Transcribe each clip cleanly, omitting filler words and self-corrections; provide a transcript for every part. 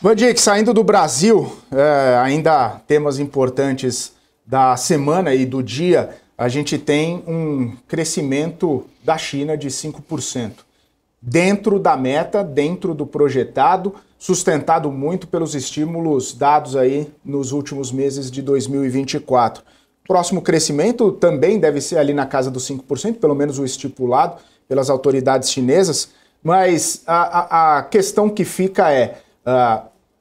Vandic, saindo do Brasil, ainda temas importantes da semana e do dia, a gente tem um crescimento da China de 5%. Dentro da meta, dentro do projetado, sustentado muito pelos estímulos dados aí nos últimos meses de 2024. Próximo crescimento também deve ser ali na casa dos 5%, pelo menos o estipulado pelas autoridades chinesas, mas a questão que fica é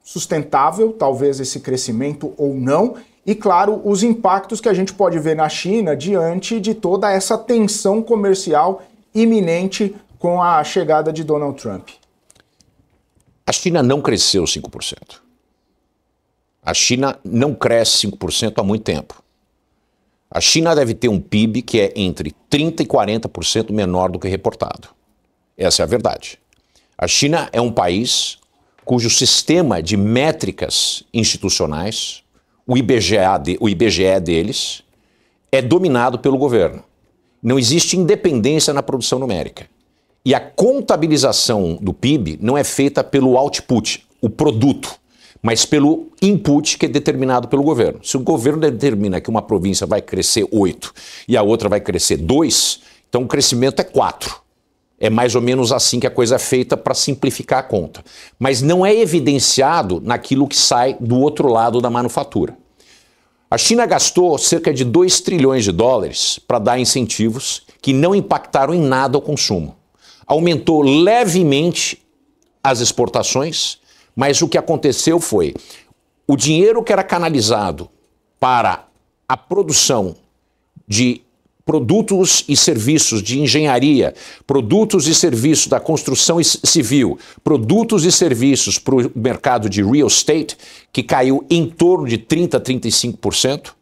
sustentável, talvez esse crescimento ou não, e claro, os impactos que a gente pode ver na China diante de toda essa tensão comercial iminente com a chegada de Donald Trump. A China não cresceu 5%. A China não cresce 5% há muito tempo. A China deve ter um PIB que é entre 30% e 40% menor do que reportado. Essa é a verdade. A China é um país cujo sistema de métricas institucionais, o IBGE deles, é dominado pelo governo. Não existe independência na produção numérica. E a contabilização do PIB não é feita pelo output, o produto, mas pelo input que é determinado pelo governo. Se o governo determina que uma província vai crescer 8 e a outra vai crescer 2, então o crescimento é 4. É mais ou menos assim que a coisa é feita para simplificar a conta. Mas não é evidenciado naquilo que sai do outro lado da manufatura. A China gastou cerca de 2 trilhões de dólares para dar incentivos que não impactaram em nada o consumo. Aumentou levemente as exportações, mas o que aconteceu foi o dinheiro que era canalizado para a produção de produtos e serviços de engenharia, produtos e serviços da construção civil, produtos e serviços para o mercado de real estate, que caiu em torno de 30% a 35%.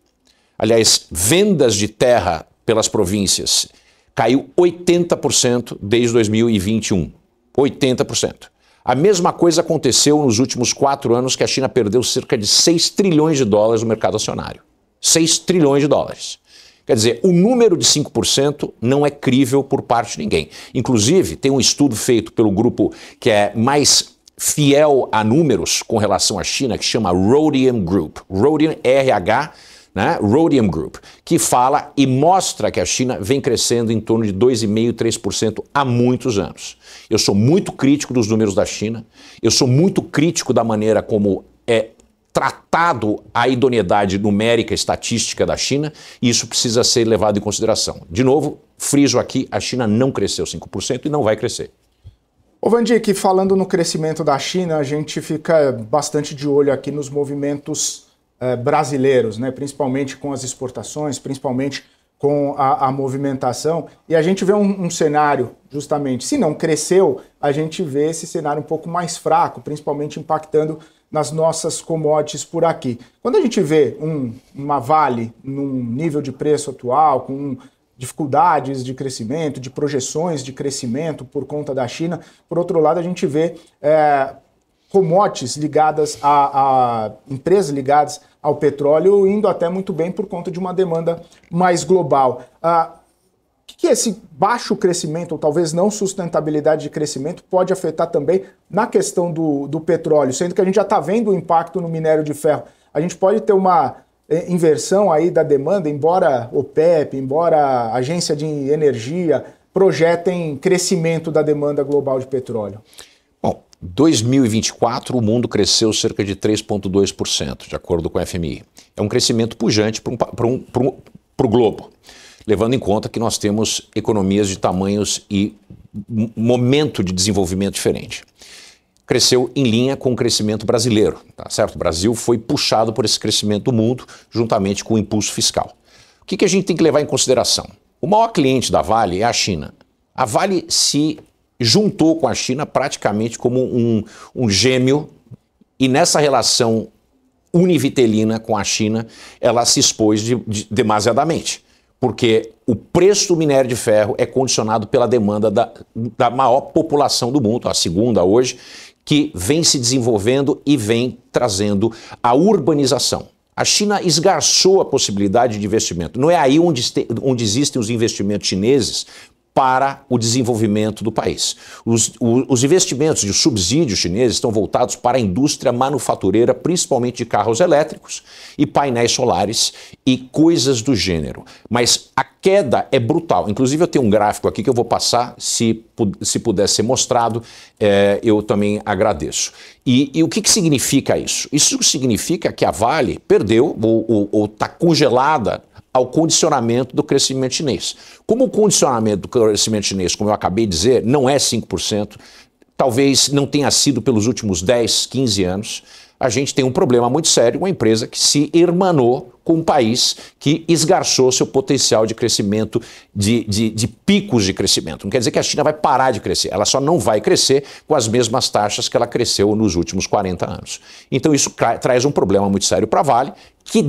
Aliás, vendas de terra pelas províncias caiu 80% desde 2021. 80%. A mesma coisa aconteceu nos últimos 4 anos, que a China perdeu cerca de 6 trilhões de dólares no mercado acionário. 6 trilhões de dólares. Quer dizer, o número de 5% não é crível por parte de ninguém. Inclusive, tem um estudo feito pelo grupo que é mais fiel a números com relação à China, que chama Rhodium Group. Rhodium, RH, né? Rhodium Group, que fala e mostra que a China vem crescendo em torno de 2,5%, 3% há muitos anos. Eu sou muito crítico dos números da China, eu sou muito crítico da maneira como é tratado a idoneidade numérica estatística da China, e isso precisa ser levado em consideração. De novo, friso aqui, a China não cresceu 5% e não vai crescer. Ô Vandic, falando no crescimento da China, a gente fica bastante de olho aqui nos movimentos brasileiros, né? Principalmente com as exportações, principalmente com a movimentação, e a gente vê um cenário, justamente, se não cresceu, a gente vê esse cenário um pouco mais fraco, principalmente impactando nas nossas commodities por aqui. Quando a gente vê uma Vale num nível de preço atual, com dificuldades de crescimento, de projeções de crescimento por conta da China, por outro lado a gente vê commodities ligadas a empresas ligadas ao petróleo indo até muito bem por conta de uma demanda mais global. O que esse baixo crescimento, ou talvez não sustentabilidade de crescimento, pode afetar também na questão do petróleo, sendo que a gente já está vendo o impacto no minério de ferro. A gente pode ter uma inversão aí da demanda, embora OPEP, embora a Agência de Energia projetem crescimento da demanda global de petróleo. Bom, 2024 o mundo cresceu cerca de 3,2%, de acordo com a FMI. É um crescimento pujante para o globo, levando em conta que nós temos economias de tamanhos e momento de desenvolvimento diferente. Cresceu em linha com o crescimento brasileiro, tá certo? O Brasil foi puxado por esse crescimento do mundo, juntamente com o impulso fiscal. O que a gente tem que levar em consideração? O maior cliente da Vale é a China. A Vale se juntou com a China praticamente como um gêmeo, e nessa relação univitelina com a China, ela se expôs demasiadamente. Porque o preço do minério de ferro é condicionado pela demanda da maior população do mundo, a segunda hoje, que vem se desenvolvendo e vem trazendo a urbanização. A China esgarçou a possibilidade de investimento. Não é aí onde existem os investimentos chineses para o desenvolvimento do país. Os investimentos de subsídios chineses estão voltados para a indústria manufatureira, principalmente de carros elétricos e painéis solares e coisas do gênero. Mas a queda é brutal. Inclusive eu tenho um gráfico aqui que eu vou passar, se puder ser mostrado, eu também agradeço. E o que significa isso? Isso significa que a Vale perdeu ou está congelada ao condicionamento do crescimento chinês. Como o condicionamento do crescimento chinês, como eu acabei de dizer, não é 5%, talvez não tenha sido pelos últimos 10, 15 anos, a gente tem um problema muito sério, uma empresa que se irmanou com um país que esgarçou seu potencial de crescimento, de picos de crescimento. Não quer dizer que a China vai parar de crescer, ela só não vai crescer com as mesmas taxas que ela cresceu nos últimos 40 anos. Então isso traz um problema muito sério para a Vale, que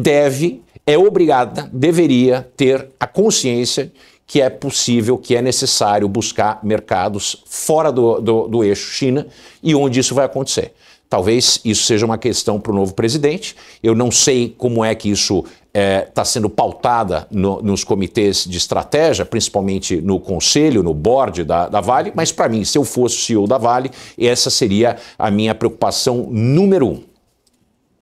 é obrigada, deveria ter a consciência que é possível, que é necessário buscar mercados fora do eixo China e onde isso vai acontecer. Talvez isso seja uma questão para o novo presidente. Eu não sei como é que isso está sendo pautada nos comitês de estratégia, principalmente no conselho, no board da Vale, mas para mim, se eu fosse o CEO da Vale, essa seria a minha preocupação número 1.